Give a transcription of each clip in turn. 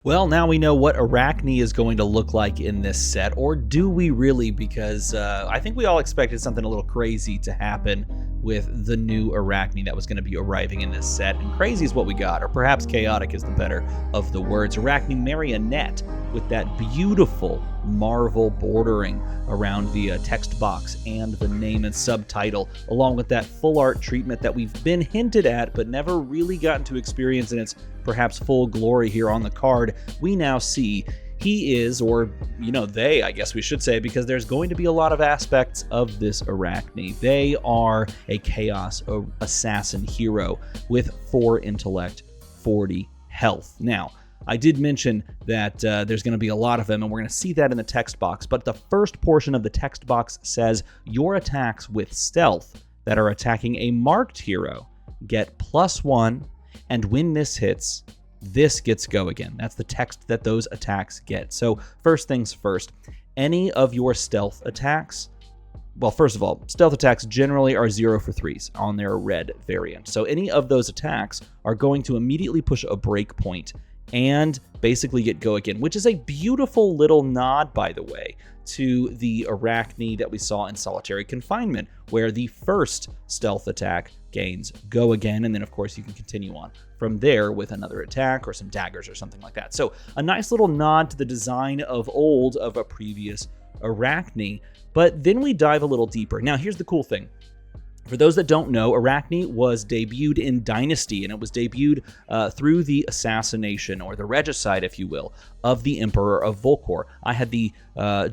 Well, now we know what Arachne is going to look like in this set, or do we really? Because I think we all expected something a little crazy to happen with the new Arachne that was going to be arriving in this set, and crazy is what we got, or perhaps chaotic is the better of the words. Arachne Marionette with that beautiful Marvel bordering around the text box and the name and subtitle, along with that full art treatment that we've been hinted at but never really gotten to experience in its perhaps full glory here on the card. We now see he is, or they, I guess we should say, because there's going to be a lot of aspects of this Arachne. They are a chaos assassin hero with 4 intellect, 40 health. Now, I did mention that there's going to be a lot of them, and we're going to see that in the text box, but the first portion of the text box says your attacks with stealth that are attacking a marked hero get +1, and when this hits, this gets go again. That's the text that those attacks get. So first things first, any of your stealth attacks, well, first of all, stealth attacks generally are 0 for 3s on their red variant. So any of those attacks are going to immediately push a breakpoint and basically get go again, which is a beautiful little nod, by the way, to the Arachne that we saw in Solitary Confinement, where the first stealth attack gains go again, and then of course you can continue on from there with another attack or some daggers or something like that. So a nice little nod to the design of old of a previous Arachne, but then we dive a little deeper. Now here's the cool thing. For those that don't know, Arachne was debuted in Dynasty, and it was debuted through the assassination, or the regicide, if you will, of the Emperor of Volcor. I had the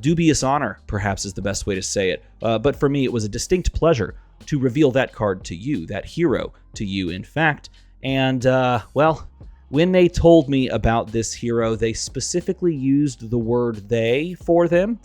dubious honor, perhaps is the best way to say it, but for me it was a distinct pleasure to reveal that card to you, that hero to you, in fact. And, well, when they told me about this hero, they specifically used the word they for them.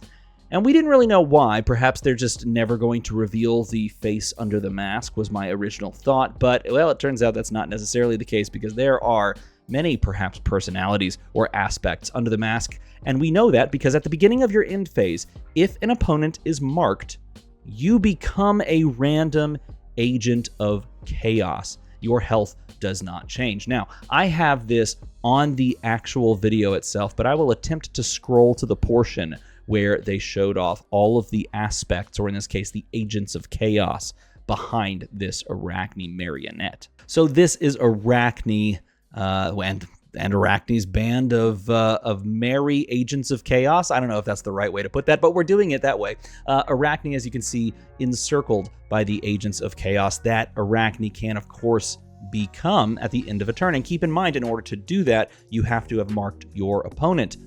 And we didn't really know why. Perhaps they're just never going to reveal the face under the mask, was my original thought. But, well, it turns out that's not necessarily the case, because there are many, perhaps, personalities or aspects under the mask. And we know that because at the beginning of your end phase, if an opponent is marked, you become a random agent of chaos. Your health does not change. Now, I have this on the actual video itself, but I will attempt to scroll to the portion where they showed off all of the aspects, or in this case, the agents of chaos behind this Arachne Marionette. So this is Arachne and Arachne's band of merry agents of chaos. I don't know if that's the right way to put that, but we're doing it that way. Arachne, as you can see, encircled by the agents of chaos that Arachne can, of course, become at the end of a turn. And keep in mind, in order to do that, you have to have marked your opponent.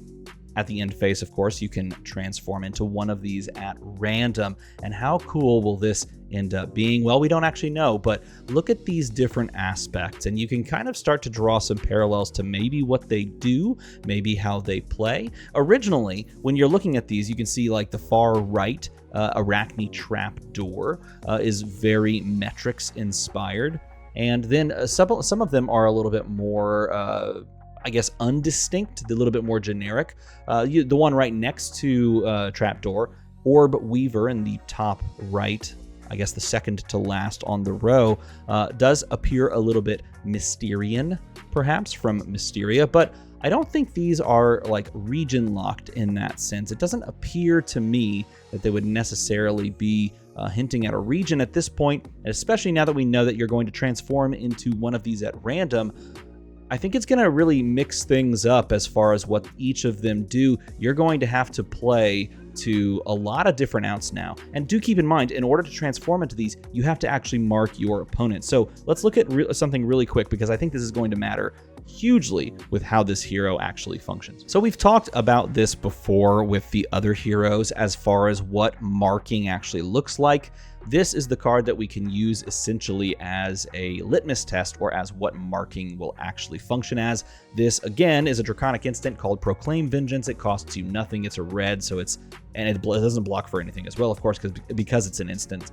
At the end phase, of course, you can transform into one of these at random. And how cool will this end up being? Well, we don't actually know, but look at these different aspects, and you can kind of start to draw some parallels to maybe what they do, maybe how they play. Originally, when you're looking at these, you can see like the far right Arachne trap door is very Metrics inspired. And then some of them are a little bit more I guess, undistinct, a little bit more generic. The one right next to Trapdoor, Orb Weaver in the top right, I guess the second to last on the row, does appear a little bit Mysterian, perhaps, from Mysteria, but I don't think these are like region locked in that sense. It doesn't appear to me that they would necessarily be hinting at a region at this point, and especially now that we know that you're going to transform into one of these at random. I think it's going to really mix things up as far as what each of them do. You're going to have to play to a lot of different outs now. And do keep in mind, in order to transform into these, you have to actually mark your opponent. So let's look at something really quick, because I think this is going to matter hugely with how this hero actually functions. So we've talked about this before with the other heroes as far as what marking actually looks like. This is the card that we can use essentially as a litmus test, or as what marking will actually function as. This, again, is a Draconic instant called Proclaim Vengeance. It costs you nothing. It's a red, so it doesn't block for anything as well, of course, because it's an instant.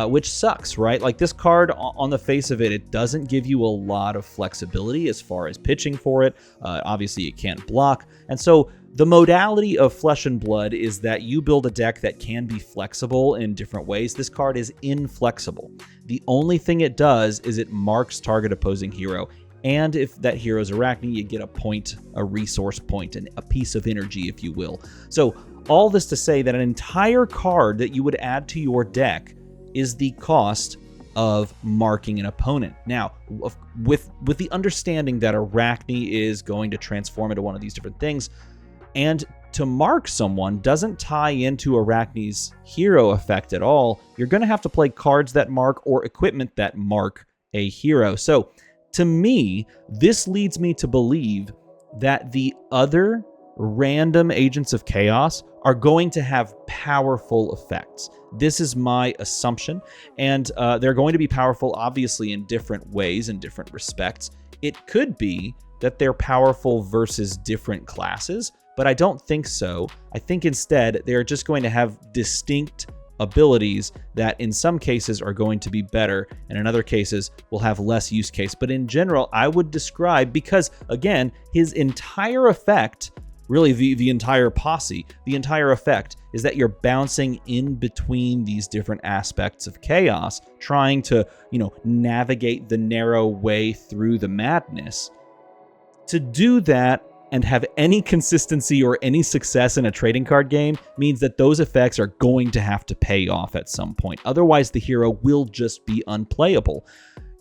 Which sucks, right? Like, this card, on the face of it, it doesn't give you a lot of flexibility as far as pitching for it. Obviously, it can't block. And so the modality of Flesh and Blood is that you build a deck that can be flexible in different ways. This card is inflexible. The only thing it does is it marks target opposing hero And if that hero is Arachne, you get a point, a resource point, and a piece of energy, if you will. So all this to say that an entire card that you would add to your deck is the cost of marking an opponent. Now, with the understanding that Arachne is going to transform into one of these different things, and to mark someone doesn't tie into Arachne's hero effect at all, you're going to have to play cards that mark or equipment that mark a hero. So to me, this leads me to believe that the other random agents of chaos are going to have powerful effects. This is my assumption, and they're going to be powerful, obviously, in different ways, in different respects. It could be that they're powerful versus different classes, but I don't think so. I think instead they're just going to have distinct abilities that in some cases are going to be better and in other cases will have less use case. But in general, I would describe, because again, his entire effect, really the entire posse, the entire effect is that you're bouncing in between these different aspects of chaos, trying to, navigate the narrow way through the madness. To do that and have any consistency or any success in a trading card game means that those effects are going to have to pay off at some point. Otherwise, the hero will just be unplayable.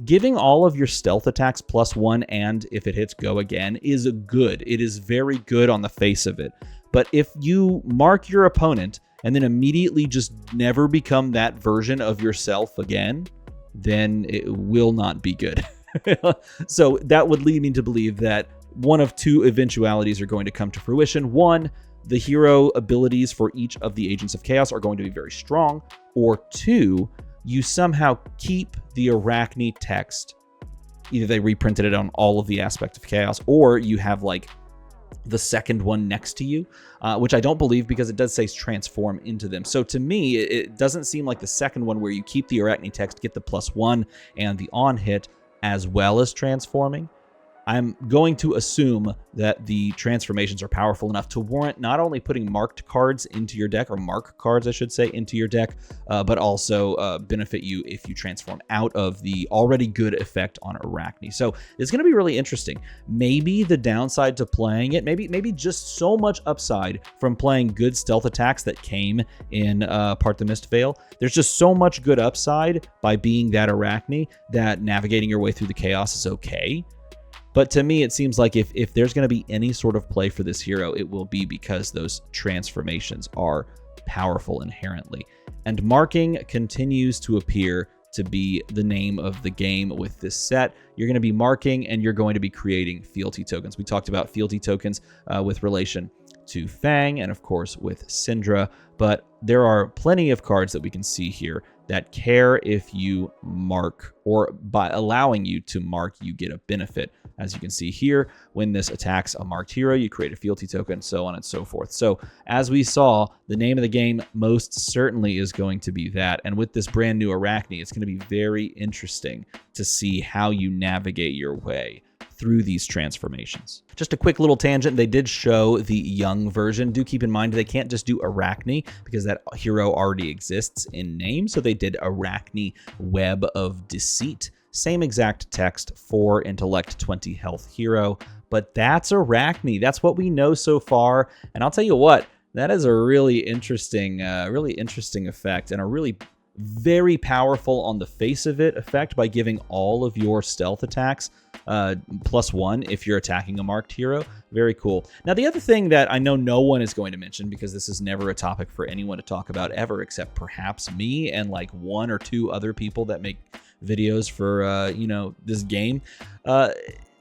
Giving all of your stealth attacks +1 and if it hits go again is good. It is very good on the face of it. But if you mark your opponent and then immediately just never become that version of yourself again, then it will not be good. So that would lead me to believe that one of two eventualities are going to come to fruition. One, the hero abilities for each of the Agents of Chaos are going to be very strong. Or two, you somehow keep the Arachne text. Either they reprinted it on all of the aspects of Chaos, or you have like the second one next to you, which I don't believe because it does say transform into them. So to me, it doesn't seem like the second one where you keep the Arachne text, get the +1 and the on hit, as well as transforming. I'm going to assume that the transformations are powerful enough to warrant not only putting marked cards into your deck, or mark cards, I should say, into your deck, but also benefit you if you transform out of the already good effect on Arachne. So it's going to be really interesting. Maybe the downside to playing it, maybe just so much upside from playing good stealth attacks that came in Part the Mist Veil. There's just so much good upside by being that Arachne that navigating your way through the chaos is okay. But to me, it seems like if there's going to be any sort of play for this hero, it will be because those transformations are powerful inherently. And marking continues to appear to be the name of the game with this set. You're going to be marking and you're going to be creating fealty tokens. We talked about fealty tokens with relation to Fang and, of course, with Syndra. But there are plenty of cards that we can see here that care if you mark, or by allowing you to mark, you get a benefit. As you can see here, when this attacks a marked hero, you create a fealty token, so on and so forth. So as we saw, the name of the game most certainly is going to be that. And with this brand new Arachne, it's going to be very interesting to see how you navigate your way through these transformations. Just a quick little tangent, they did show the young version. Do keep in mind they can't just do Arachne because that hero already exists in name, so they did Arachne Web of Deceit. Same exact text, 4 intellect, 20 health hero, but that's Arachne. That's what we know so far, and I'll tell you what, that is a really interesting effect, and a really very powerful on the face of it effect by giving all of your stealth attacks +1 if you're attacking a marked hero. Very cool. Now, the other thing that I know no one is going to mention, because this is never a topic for anyone to talk about ever, except perhaps me and like 1 or 2 other people that make videos for this game,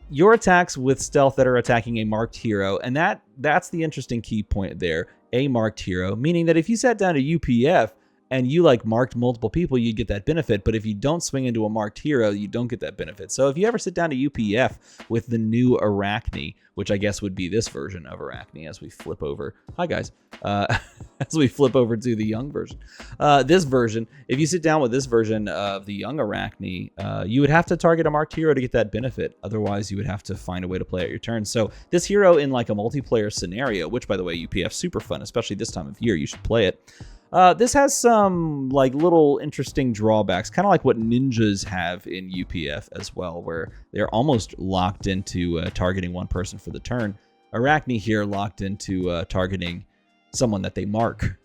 your attacks with stealth that are attacking a marked hero, and that's the interesting key point there. A marked hero, meaning that if you sat down to UPF and you like marked multiple people, you'd get that benefit. But if you don't swing into a marked hero, you don't get that benefit. So if you ever sit down to UPF with the new Arachne, which I guess would be this version of Arachne as we flip over. Hi guys. As we flip over to the young version. This version, if you sit down with this version of the young Arachne, you would have to target a marked hero to get that benefit. Otherwise, you would have to find a way to play out your turn. So this hero in like a multiplayer scenario, which by the way, UPF super fun, especially this time of year, you should play it. This has some like little interesting drawbacks, kind of like what ninjas have in UPF as well, where they're almost locked into targeting one person for the turn. Arachne here locked into targeting someone that they mark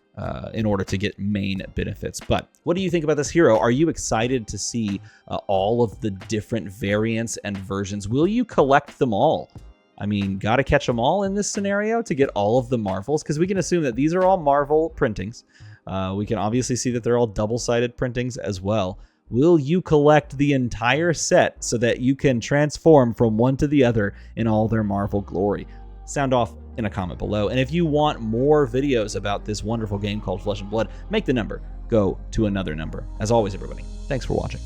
in order to get main benefits. But what do you think about this hero? Are you excited to see all of the different variants and versions? Will you collect them all? I mean, gotta catch them all in this scenario to get all of the Marvels, because we can assume that these are all Marvel printings. We can obviously see that they're all double-sided printings as well. Will you collect the entire set so that you can transform from one to the other in all their Marvel glory? Sound off in a comment below. And if you want more videos about this wonderful game called Flesh and Blood, make the number go to another number. As always, everybody, thanks for watching.